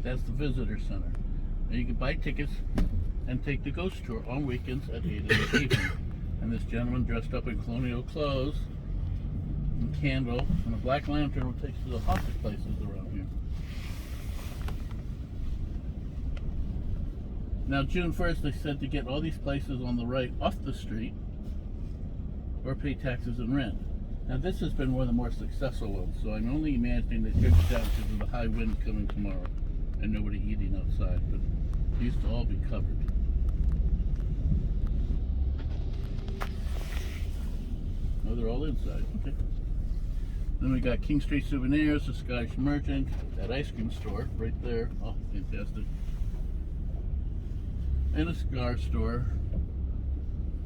That's the visitor center. And you can buy tickets and take the ghost tour on weekends at 8 in the evening. And this gentleman dressed up in colonial clothes and candle and a black lantern will take you to the haunted places around here. Now June 1st they said to get all these places on the right off the street or pay taxes and rent. Now this has been one of the more successful ones, so I'm only imagining that you're down because of the high wind coming tomorrow and nobody eating outside, but these will all be covered. Oh, they're all inside, okay. Then we got King Street Souvenirs, the Scottish Merchant, that ice cream store right there. Oh, fantastic. And a cigar store,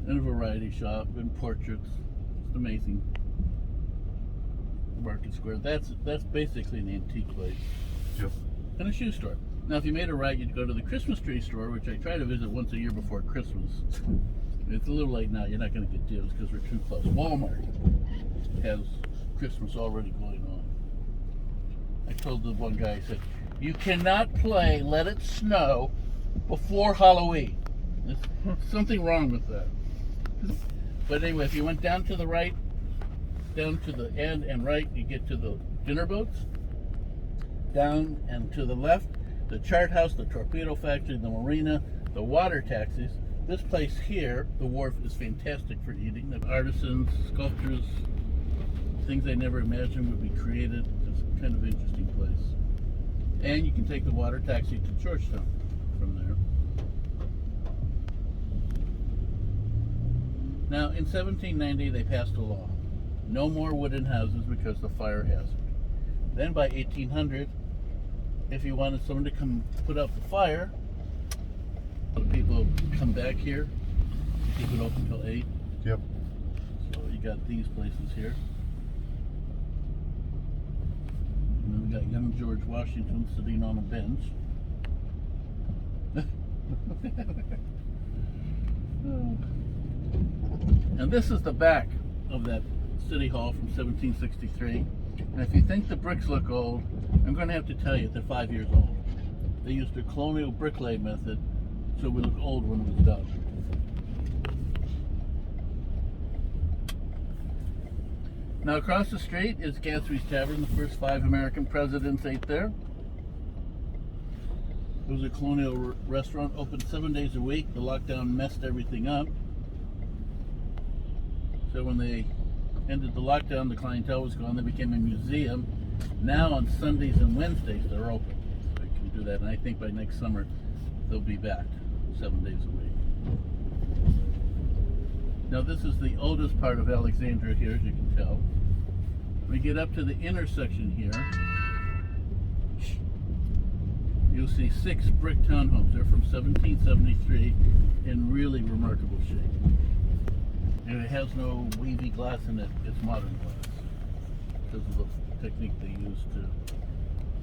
and a variety shop, and portraits. It's amazing. Market Square. That's basically an antique place. Yep. And a shoe store. Now, if you made a right, you'd go to the Christmas tree store, which I try to visit once a year before Christmas. It's a little late now. You're not going to get deals because we're too close. Walmart has Christmas already going on. I told the one guy, I said, you cannot play Let It Snow before Halloween. There's something wrong with that. But anyway, if you went down to the right, down to the end and right, you get to the dinner boats. Down and to the left, the chart house, the torpedo factory, the marina, the water taxis. This place here, the wharf, is fantastic for eating. The artisans, sculptures, things I never imagined would be created. It's kind of an interesting place. And you can take the water taxi to Georgetown from there. Now, in 1790, they passed a law. No more wooden houses because of the fire hazard. Then by 1800, if you wanted someone to come put out the fire, people come back here, keep it open till 8. Yep. So you got these places here. And then we got young George Washington sitting on a bench. And this is the back of that City Hall from 1763. And if you think the bricks look old, I'm going to have to tell you they're 5 years old. They used a colonial bricklay method, so it would look old when it was done. Now across the street is Gatsby's Tavern. The first 5 American presidents ate there. It was a colonial restaurant, open 7 days a week. The lockdown messed everything up. So when they ended the lockdown, the clientele was gone. They became a museum. Now on Sundays and Wednesdays, they're open. So you can do that. And I think by next summer, they'll be back 7 days a week. Now this is the oldest part of Alexandria here, as you can tell. When we get up to the intersection here, you'll see 6 brick townhomes. They're from 1773 in really remarkable shape. And it has no wavy glass in it, it's modern glass because of the technique they use to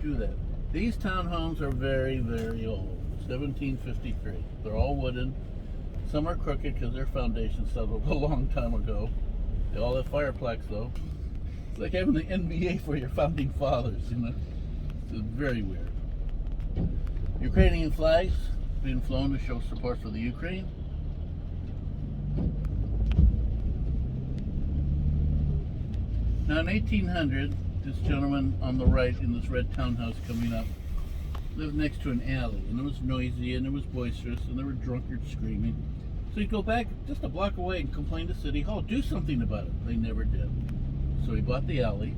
do that. These townhomes are very, very old, 1753. They're all wooden. Some are crooked because their foundation settled a long time ago. They all have fire plaques though. It's like having the NBA for your founding fathers, you know? It's very weird. Ukrainian flags being flown to show support for the Ukraine. Now in 1800, this gentleman on the right in this red townhouse coming up lived next to an alley, and it was noisy and it was boisterous and there were drunkards screaming. So he'd go back just a block away and complain to City Hall, do something about it. They never did. So he bought the alley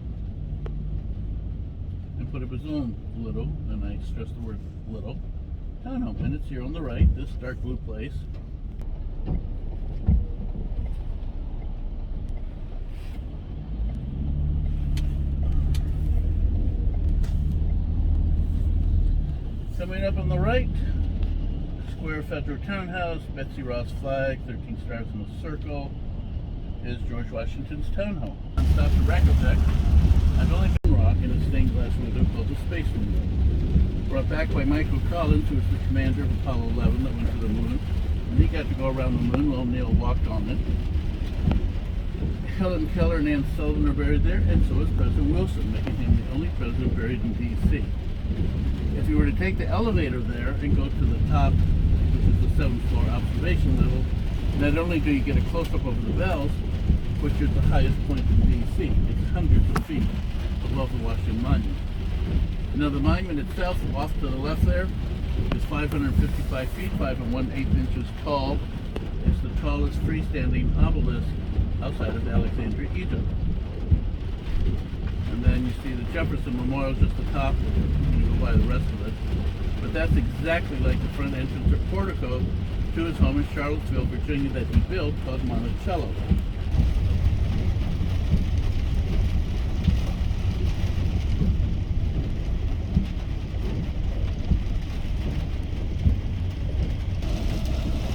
and put up his own little, and I stress the word little, townhome. And it's here on the right, this dark blue place. Coming up on the right, Square Federal Townhouse, Betsy Ross flag, 13 stars in a circle, is George Washington's townhome. On top of Rackotek, I've only been rock in a stained glass window called the Space Window. Brought back by Michael Collins, who was the commander of Apollo 11 that went to the moon. And he got to go around the moon while Neil walked on it. Helen Keller and Ann Sullivan are buried there, and so is President Wilson, making him the only president buried in D.C. If you were to take the elevator there and go to the top, which is the 7th floor observation level, not only do you get a close-up of the bells, but you're at the highest point in D.C. It's hundreds of feet above the Washington Monument. Now the monument itself, off to the left there, is 555 feet, 5 1/8 inches tall. It's the tallest freestanding obelisk outside of Alexandria, Egypt. And then you see the Jefferson Memorial just the top, and you go by the rest of it. But that's exactly like the front entrance or portico to his home in Charlottesville, Virginia that he built called Monticello.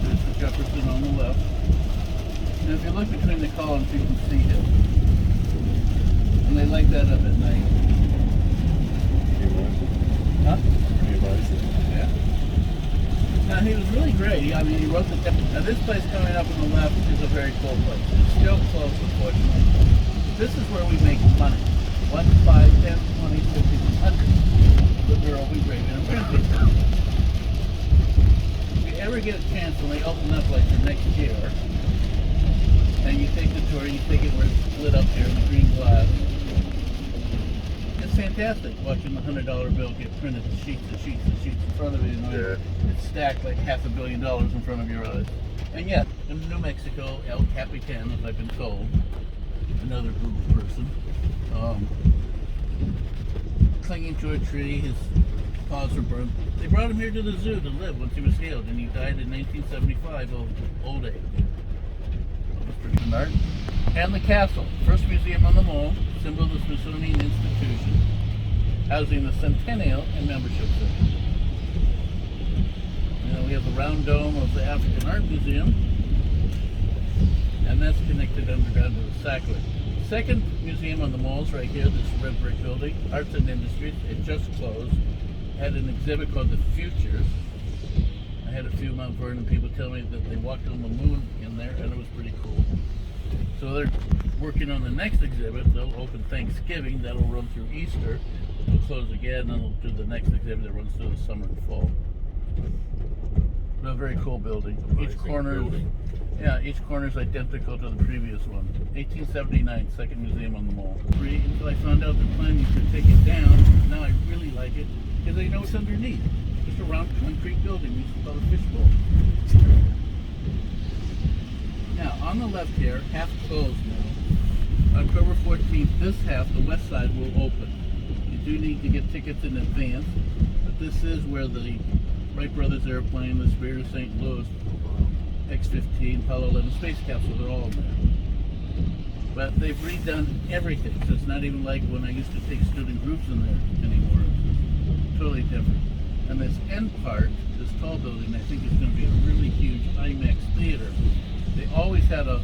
There's the Jefferson on the left. And if you look between the columns, you can see him. And they light that up at night. Huh? Yeah. Now he was really great. He wrote the. Now this place coming up on the left is a very cool place. It's still closed, unfortunately. This is where we make money. 1, 5, 10, 20, 50, 100. But we're always great in a printing. If you ever get a chance when they open up like the next year, and you take the tour, you take it where it's lit up here in the green glass. It's fantastic watching the $100 bill get printed sheets and sheets and sheets in front of you. It's stacked like $500 million in front of your eyes. And yet, in New Mexico, El Capitan, as I've been told, another Google person, clinging to a tree, his paws were burned. They brought him here to the zoo to live once he was healed, and he died in 1975 of old age. Art. And the castle, first museum on the mall, symbol of the Smithsonian Institution, housing the Centennial and Membership Center. And we have the round dome of the African Art Museum, and that's connected underground to the Sackler. Second museum on the mall is right here, this red brick building, Arts and Industries. It just closed. Had an exhibit called The Futures. I had a few Mount Vernon people tell me that they walked on the moon in there, and it was pretty cool. So they're working on the next exhibit. They'll open Thanksgiving. That'll run through Easter. They'll close again, and they'll do the next exhibit that runs through the summer and fall. But a very cool building. Each corner is identical to the previous one. 1879, second museum on the mall. Free until I found out they're planning to take it down. Now I really like it because I know what's underneath. Just a round concrete building. We used to call it a fishbowl. Now, on the left here, half closed now. October 14th, this half, the west side, will open. You do need to get tickets in advance, but this is where the Wright Brothers airplane, the Spirit of St. Louis, X-15, Apollo 11 space capsule, they're all in there. But they've redone everything, so it's not even like when I used to take student groups in there anymore. It's totally different. And this end part, this tall building, I think is going to be a really huge IMAX theater. They always had a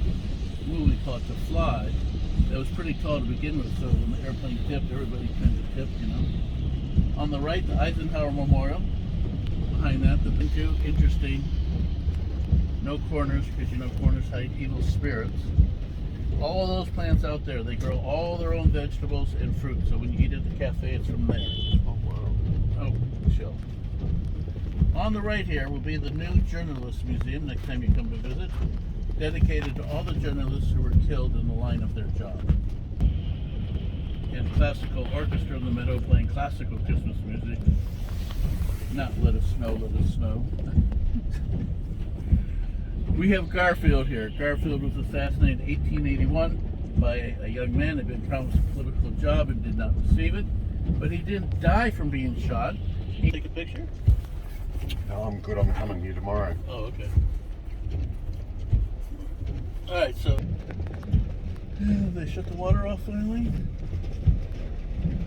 movie called To Fly that was pretty tall to begin with, so when the airplane tipped, everybody kind of tipped, you know. On the right, the Eisenhower Memorial. Behind that, the two interesting, no corners, because you know corners hide evil spirits. All of those plants out there, they grow all their own vegetables and fruit, so when you eat at the cafe, it's from there. Oh, wow. Oh, chill. On the right here will be the new Journalists Museum next time you come to visit, dedicated to all the journalists who were killed in the line of their job. And classical orchestra in the middle playing classical Christmas music. Not Let It Snow, Let It Snow. We have Garfield here. Garfield was assassinated in 1881 by a young man who had been promised a political job and did not receive it. But he didn't die from being shot. Can you take a picture? No, I'm good. I'm coming here tomorrow. Oh, okay. Alright, so they shut the water off finally.